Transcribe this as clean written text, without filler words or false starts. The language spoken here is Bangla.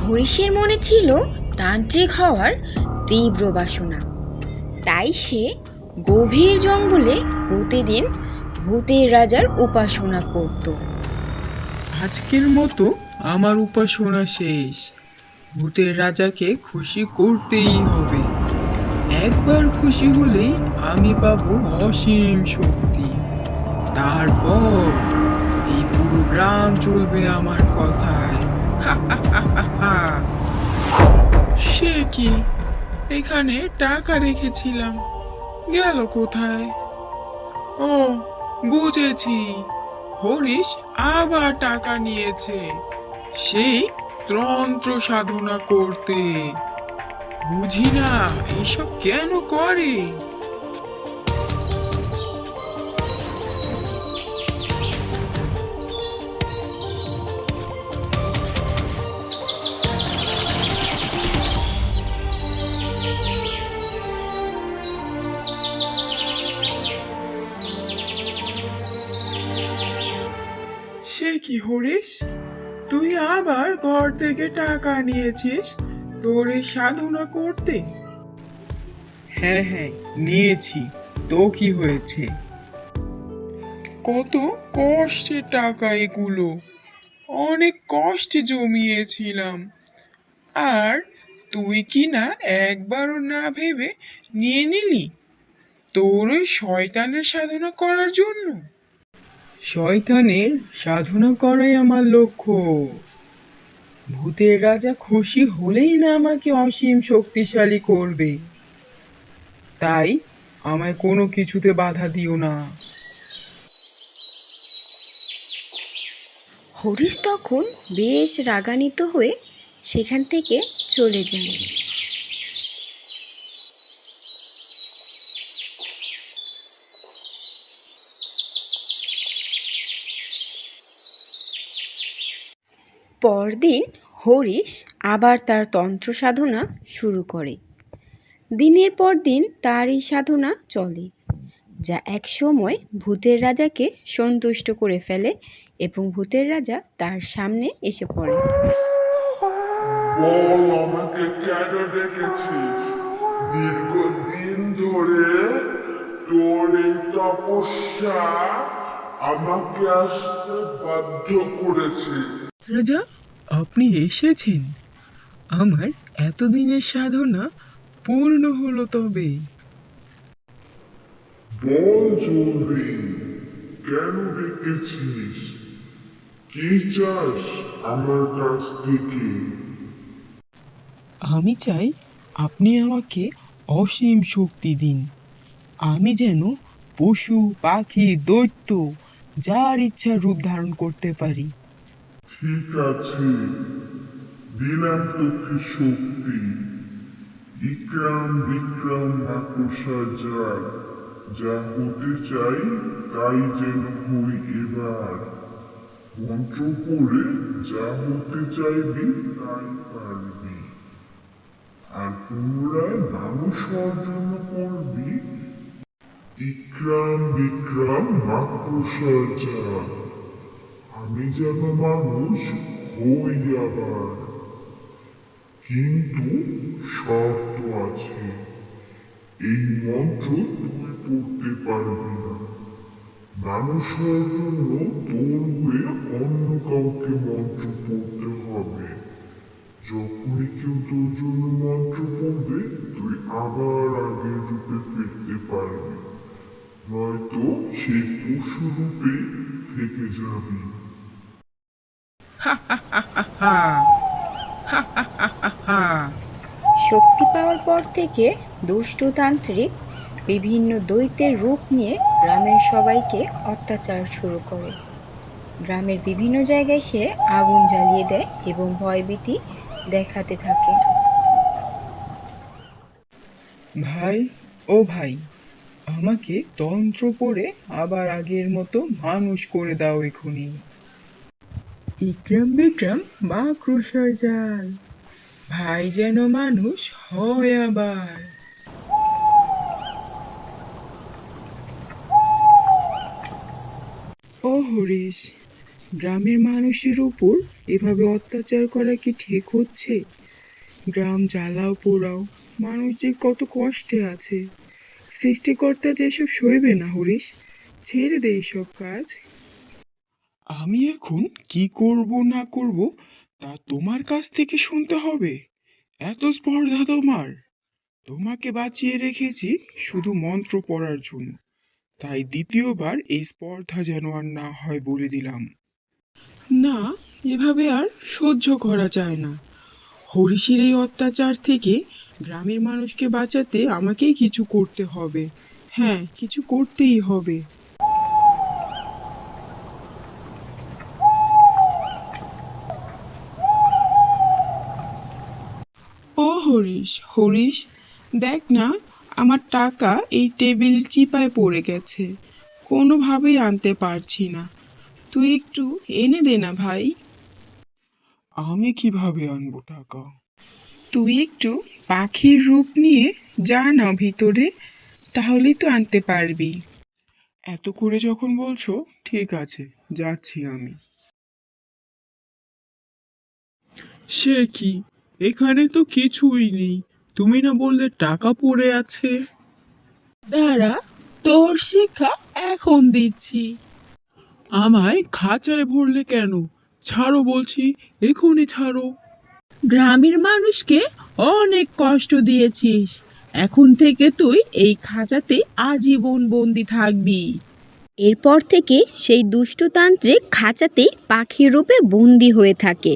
হরিশের মনে ছিল তান্ত্রিক হওয়ার তীব্র বাসনা। তাই সে গভীর জঙ্গলে প্রতিদিন ভূতের রাজার উপাসনা করত। আজকের মতো আমার উপাসনা শেষ। ভূতের রাজাকে খুশি করতেই হবে। একবার খুশি হলেই আমি পাবো অসীম শক্তি। তারপর এই পুরো গ্রাম চলবে আমার কথায়। সে কি, এখানে টাকা রেখেছিলাম, গেল কোথায়? ও, বুঝেছি, হরিশ আবার টাকা নিয়েছে সেই তন্ত্র সাধনা করতে। বুঝি না এসব কেন করে। সে কি হরিশ, তুই আবার ঘর থেকে টাকা নিয়েছিস তোর এই সাধনা করতে? হ্যাঁ হ্যাঁ, নিয়েছি। তো কি হয়েছে? কত কষ্টের টাকা এগুলো, অনেক কষ্টে জমিয়েছিলাম, আর তুই কি না একবারও না ভেবে নিয়ে নিলি তোর ওই শয়তানের সাধনা করার জন্য? শয়তানের সাধনা করাই আমার লক্ষ্য। ভূতের রাজা খুশি হলেই না আমাকে অসীম শক্তিশালী করবে। তাই আমায় কোনো কিছুতে বাধা দিও না। হরিশ তখন বেশ রাগান্বিত হয়ে সেখান থেকে চলে যায়। পরদিন হরিশ আবার তার তন্ত্র সাধনা শুরু করে। দিনের পর দিন তার এই সাধনা চলে, যা এক সময় ভূতের রাজাকে সন্তুষ্ট করে ফেলে এবং ভূতের রাজা তার সামনে এসে পড়ে। বল আমাকে কেন ডেকেছিস? দীর্ঘদিন ধরে তোর এই তপস্যা আমাকে আসতে বাধ্য করেছে। রাজা, আপনি এসেছেন। আমার এতদিনের সাধনা পূর্ণ হলো তবে। বল জলদি, কেন ডেকেছিস? কি চাস আমার কাছ থেকে? আমি চাই আপনি আমাকে অসীম শক্তি দিন। আমি যেন পশু পাখি দৈত্য যার ইচ্ছা রূপ ধারণ করতে পারি। ঠিক আছে, দিলাম তোকে শক্তি। ইকরাম বিক্রম মাকড়সা জাল, যা হতে চাই তাই যেন হই এবার। মন্ত্র পড়ে যা হতে চাইবি তাই পারবি। আর পুনরায় মানুষ হওয়ার জন্য করবি ইকরাম বিক্রম মাকড়সা জাল। আমি যেন মানুষ হই আবার। কিন্তু শর্ত আছে, এই মন্ত্র তুই পড়তে পারবি না। মানুষ হওয়ার জন্য তোর হয়ে অন্য কাউকে মন্ত্র পড়তে হবে। যখনই কেউ তোর জন্য মন্ত্র পড়বে তুই আবার আগের রূপে ফিরতে পারবি, নয়তো সেই পশু রূপেই থেকে যাবি। শক্তি পাওয়ার পর থেকে দুষ্টতান্ত্রিক বিভিন্ন দৈত্যের রূপ নিয়ে গ্রামের সবাইকে অত্যাচার শুরু করে। গ্রামের বিভিন্ন জায়গায় সে আগুন জ্বালিয়ে দেয় এবং ভয়ভীতি দেখাতে থাকে। ভাই ও ভাই, আমাকে তন্ত্র পড়ে আবার আগের মতো মানুষ করে দাও এখনই। ইকরাম বিক্রম মাকড়সার জাল, ভাই যেন মানুষ হয় আবার। ও হরিশ, গ্রামের মানুষের উপর এভাবে অত্যাচার করা কি ঠিক হচ্ছে? গ্রাম জ্বালাও পোড়াও, মানুষ যে কত কষ্টে আছে। সৃষ্টিকর্তা যেসব সইবে না হরিশ, ছেড়ে দে এইসব কাজ। আমি এখন কি করব না করব তা তোমার কাছ থেকে শুনতে হবে? এত স্পর্ধা তোমার? তোমাকে বাঁচিয়ে রেখেছি শুধু মন্ত্র পড়ার জন্য, তাই দ্বিতীয়বার এই স্পর্ধা যেন আর না হয় বলে দিলাম। না, এভাবে আর সহ্য করা যায় না। হরিশের এই অত্যাচার থেকে গ্রামের মানুষকে বাঁচাতে আমাকেই কিছু করতে হবে। হ্যাঁ, কিছু করতেই হবে। ও হরিশ, হরিশ, দেখ না, আমার টাকা এই টেবিল চিপায় পড়ে গেছে, কোনোভাবেই আনতে পারছি না। তুই একটু এনে দে না ভাই। আমি কিভাবে আনবো টাকা? তুই একটু পাখির রূপ নিয়ে যা না ভিতরে, তাহলেই তো আনতে পারবি। এত করে যখন বলছো, ঠিক আছে, যাচ্ছি আমি। সে কি, এখানে তো কিছুই নেই। তুমি না বললে টাকা পড়ে আছে? দাঁড়া, তোর শিক্ষা এখন দিচ্ছি। আমায় খাঁচায় ভরলে কেন? ছাড়ো বলছি, এখনই ছাড়ো। গ্রামের মানুষকে অনেক কষ্ট দিয়েছিস, এখন থেকে তুই এই খাঁচাতে আজীবন বন্দি থাকবি। এরপর থেকে সেই দুষ্টতান্ত্রিক খাঁচাতেই পাখির রূপে বন্দী হয়ে থাকে।